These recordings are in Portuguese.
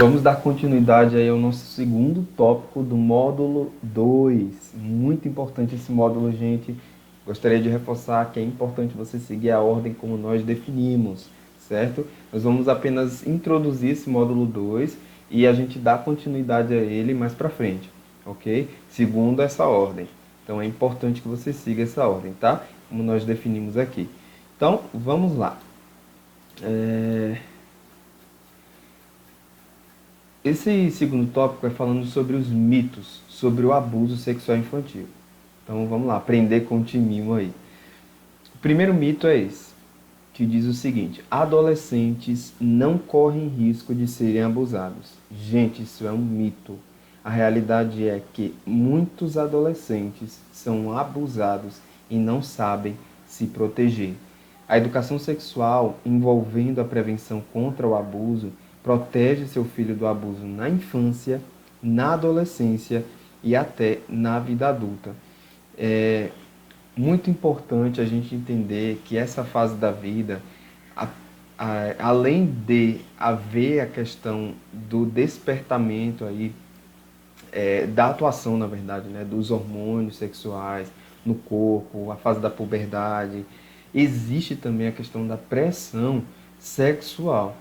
Vamos dar continuidade aí ao nosso segundo tópico do módulo 2. Muito importante esse módulo, gente. Gostaria de reforçar que é importante você seguir a ordem como nós definimos, certo? Nós vamos apenas introduzir esse módulo 2 e a gente dá continuidade a ele mais para frente, ok? Segundo essa ordem. Então é importante que você siga essa ordem, tá? Como nós definimos aqui. Então, vamos lá. Esse segundo tópico é falando sobre os mitos, sobre o abuso sexual infantil. Então vamos lá, aprender com o timinho aí. O primeiro mito é esse, que diz o seguinte: adolescentes não correm risco de serem abusados. Gente, isso é um mito. A realidade é que muitos adolescentes são abusados e não sabem se proteger. A educação sexual envolvendo a prevenção contra o abuso protege seu filho do abuso na infância, na adolescência e até na vida adulta. É muito importante a gente entender que essa fase da vida, além de haver a questão do despertamento aí, da atuação, na verdade, né, dos hormônios sexuais no corpo, a fase da puberdade, existe também a questão da pressão sexual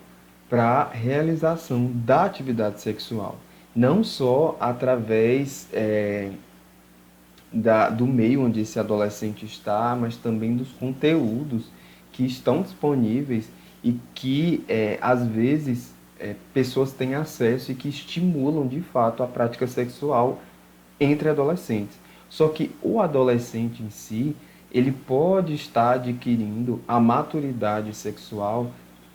para a realização da atividade sexual. Não só através do meio onde esse adolescente está, mas também dos conteúdos que estão disponíveis e que, às vezes, pessoas têm acesso e que estimulam, de fato, a prática sexual entre adolescentes. Só que o adolescente em si, ele pode estar adquirindo a maturidade sexual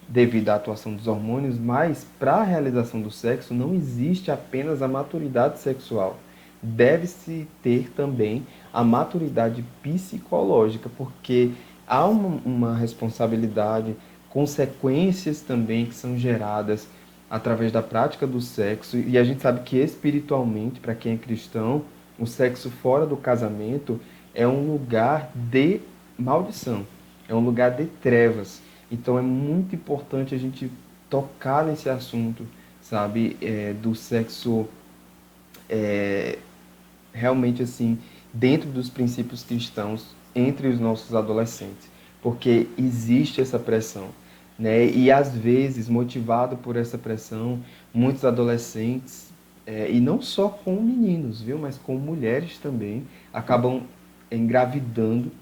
devido à atuação dos hormônios, mas para a realização do sexo não existe apenas a maturidade sexual. Deve-se ter também a maturidade psicológica, porque há uma responsabilidade, consequências também que são geradas através da prática do sexo, e a gente sabe que espiritualmente, para quem é cristão, o sexo fora do casamento é um lugar de maldição, é um lugar de trevas. Então é muito importante a gente tocar nesse assunto, sabe, do sexo realmente assim, dentro dos princípios cristãos entre os nossos adolescentes, porque existe essa pressão, né? E às vezes, motivado por essa pressão, muitos adolescentes, e não só com meninos, viu, mas com mulheres também, acabam engravidando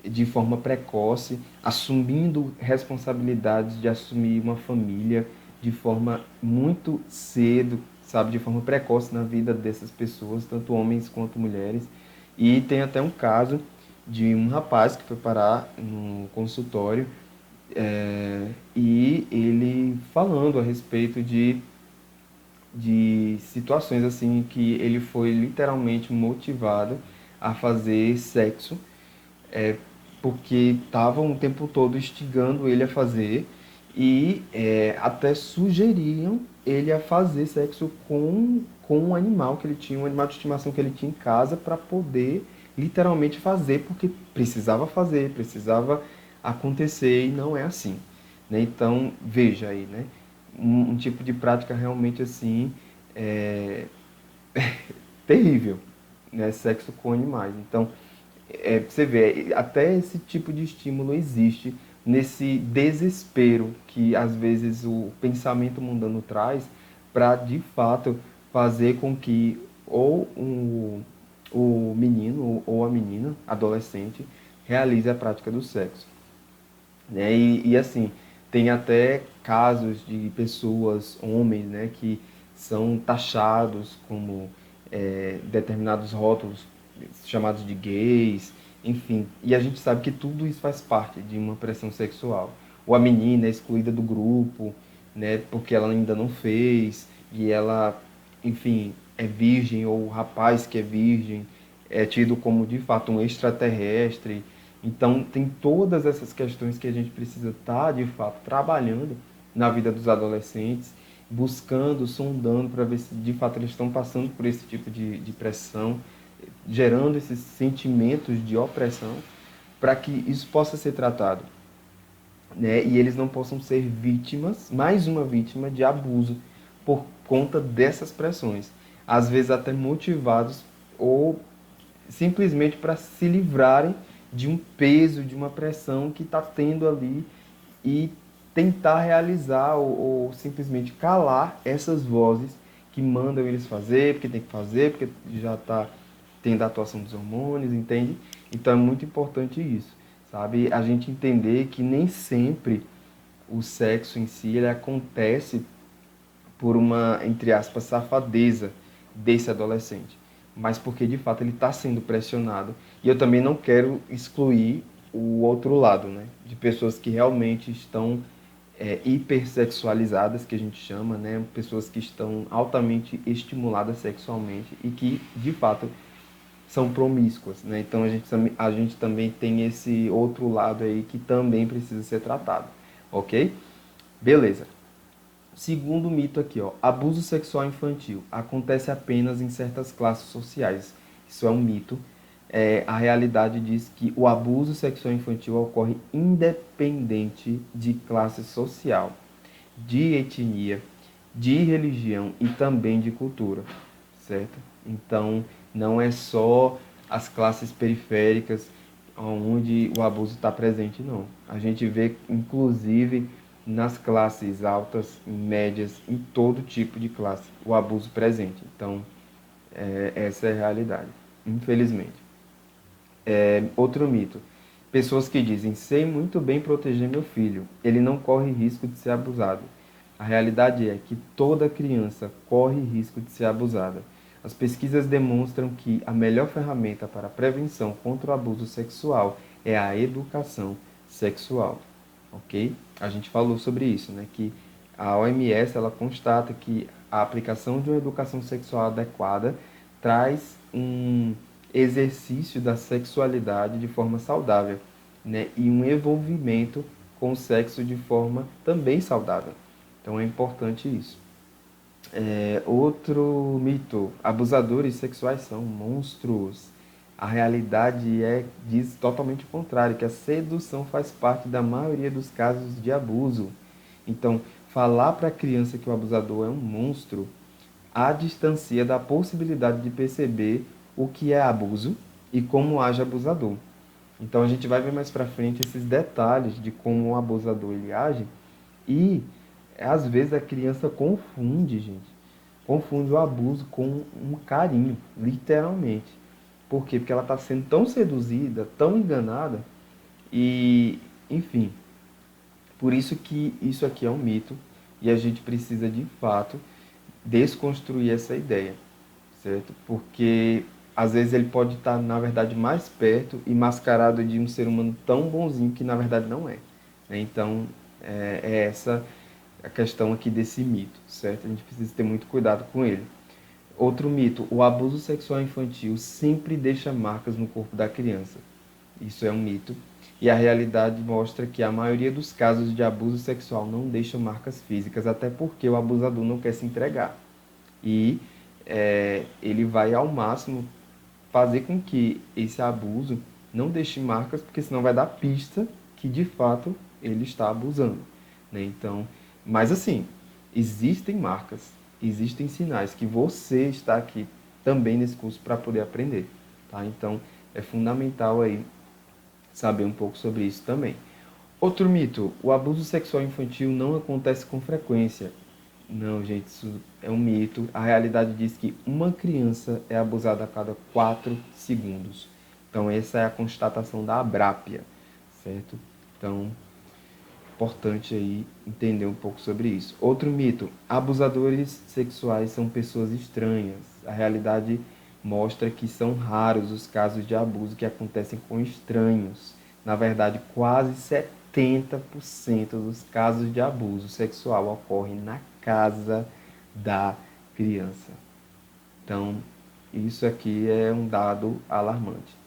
de forma precoce, assumindo responsabilidades de assumir uma família de forma muito cedo, sabe, de forma precoce na vida dessas pessoas, tanto homens quanto mulheres. E tem até um caso de um rapaz que foi parar no consultório e ele falando a respeito de situações assim que ele foi literalmente motivado a fazer sexo porque estavam o tempo todo instigando ele a fazer e até sugeriam ele a fazer sexo com um animal que ele tinha, um animal de estimação que ele tinha em casa para poder literalmente fazer, porque precisava fazer, precisava acontecer e não é assim, né? Então, veja aí, né? Um tipo de prática realmente assim terrível, né? Sexo com animais. Então, você vê, até esse tipo de estímulo existe nesse desespero que às vezes o pensamento mundano traz para de fato fazer com que o menino ou a menina, adolescente, realize a prática do sexo, né? E assim, tem até casos de pessoas, homens, né, que são taxados como determinados rótulos chamados de gays, enfim. E a gente sabe que tudo isso faz parte de uma pressão sexual. Ou a menina é excluída do grupo, né, porque ela ainda não fez, e ela, enfim, é virgem, ou o rapaz que é virgem é tido como de fato um extraterrestre. Então, tem todas essas questões que a gente precisa estar, de fato, trabalhando na vida dos adolescentes, buscando, sondando para ver se de fato eles estão passando por esse tipo de pressão, gerando esses sentimentos de opressão, para que isso possa ser tratado, né? E eles não possam ser vítimas, mais uma vítima de abuso, por conta dessas pressões. Às vezes até motivados ou simplesmente para se livrarem de um peso, de uma pressão que está tendo ali e tentar realizar ou simplesmente calar essas vozes que mandam eles fazer, porque tem que fazer, porque já está tendo a atuação dos hormônios, entende? Então é muito importante isso, sabe? A gente entender que nem sempre o sexo em si ele acontece por uma, entre aspas, safadeza desse adolescente, mas porque de fato ele está sendo pressionado. E eu também não quero excluir o outro lado, né? De pessoas que realmente estão hipersexualizadas, que a gente chama, né? Pessoas que estão altamente estimuladas sexualmente e que de fato são promíscuas, né? Então a gente também tem esse outro lado aí que também precisa ser tratado, ok? Beleza. Segundo mito aqui, ó, abuso sexual infantil acontece apenas em certas classes sociais. Isso é um mito. A realidade diz que o abuso sexual infantil ocorre independente de classe social, de etnia, de religião e também de cultura, certo? Então, não é só as classes periféricas onde o abuso está presente, não. A gente vê, inclusive, nas classes altas, médias, em todo tipo de classe, o abuso presente. Então, essa é a realidade, infelizmente. Outro mito. Pessoas que dizem, sei muito bem proteger meu filho, ele não corre risco de ser abusado. A realidade é que toda criança corre risco de ser abusada. As pesquisas demonstram que a melhor ferramenta para a prevenção contra o abuso sexual é a educação sexual, ok? A gente falou sobre isso, né? Que a OMS ela constata que a aplicação de uma educação sexual adequada traz um exercício da sexualidade de forma saudável, né? E um envolvimento com o sexo de forma também saudável. Então é importante isso. Outro mito: abusadores sexuais são monstros. A realidade diz totalmente o contrário, que a sedução faz parte da maioria dos casos de abuso. Então, falar para a criança que o abusador é um monstro a distancia da possibilidade de perceber o que é abuso e como age abusador. Então a gente vai ver mais para frente esses detalhes de como o abusador ele age e às vezes a criança confunde, gente, confunde o abuso com um carinho, literalmente. Por quê? Porque ela está sendo tão seduzida, tão enganada e, enfim, por isso que isso aqui é um mito e a gente precisa de fato desconstruir essa ideia, certo? Porque às vezes ele pode estar, na verdade, mais perto e mascarado de um ser humano tão bonzinho que na verdade não é, né? Então, é essa a questão aqui desse mito, certo? A gente precisa ter muito cuidado com ele. Outro mito, o abuso sexual infantil sempre deixa marcas no corpo da criança. Isso é um mito. E a realidade mostra que a maioria dos casos de abuso sexual não deixam marcas físicas, até porque o abusador não quer se entregar. E ele vai ao máximo fazer com que esse abuso não deixe marcas, porque senão vai dar pista que de fato ele está abusando, né? Então, mas assim, existem marcas, existem sinais que você está aqui também nesse curso para poder aprender, tá? Então, é fundamental aí saber um pouco sobre isso também. Outro mito, o abuso sexual infantil não acontece com frequência. Não, gente, isso é um mito. A realidade diz que uma criança é abusada a cada 4 segundos. Então, essa é a constatação da Abrapia, certo? Então, importante aí entender um pouco sobre isso. Outro mito, abusadores sexuais são pessoas estranhas. A realidade mostra que são raros os casos de abuso que acontecem com estranhos. Na verdade, quase 70% dos casos de abuso sexual ocorrem na casa da criança. Então, isso aqui é um dado alarmante.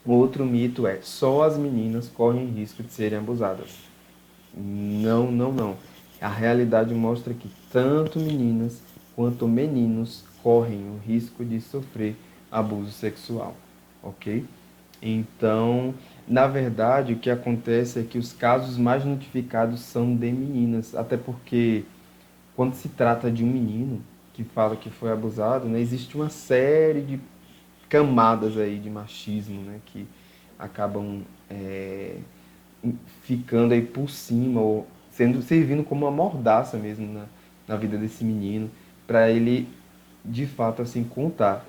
Outro mito é: só as meninas correm risco de serem abusadas. Não, não, não. A realidade mostra que tanto meninas quanto meninos correm o risco de sofrer abuso sexual, ok? Então, na verdade, o que acontece é que os casos mais notificados são de meninas, até porque quando se trata de um menino que fala que foi abusado, né, existe uma série de camadas aí de machismo, né, que acabam ficando aí por cima, ou servindo como uma mordaça mesmo na vida desse menino, para ele de fato assim contar.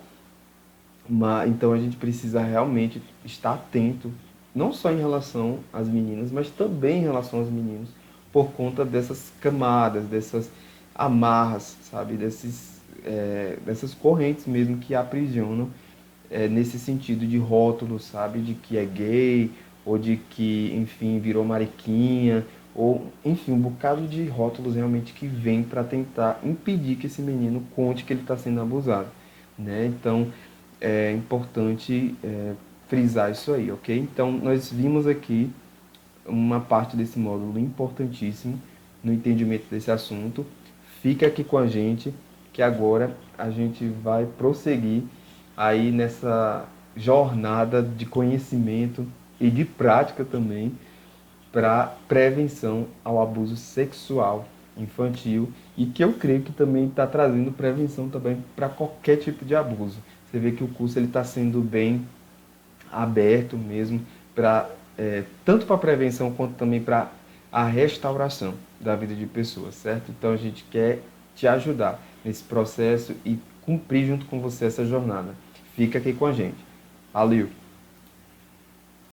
Então a gente precisa realmente estar atento, não só em relação às meninas, mas também em relação aos meninos, por conta dessas camadas, dessas amarras, sabe, dessas correntes mesmo que aprisionam, nesse sentido de rótulo, sabe, de que é gay, ou de que, enfim, virou mariquinha, ou, enfim, um bocado de rótulos realmente que vem para tentar impedir que esse menino conte que ele está sendo abusado, né? Então, é importante frisar isso aí, ok? Então, nós vimos aqui uma parte desse módulo importantíssimo no entendimento desse assunto. Fica aqui com a gente, que agora a gente vai prosseguir aí nessa jornada de conhecimento e de prática também para prevenção ao abuso sexual infantil, e que eu creio que também está trazendo prevenção também para qualquer tipo de abuso. Você vê que o curso está sendo bem aberto mesmo para tanto para prevenção quanto também para a restauração da vida de pessoas, certo? Então a gente quer te ajudar nesse processo e cumprir junto com você essa jornada. Fica aqui com a gente. Valeu!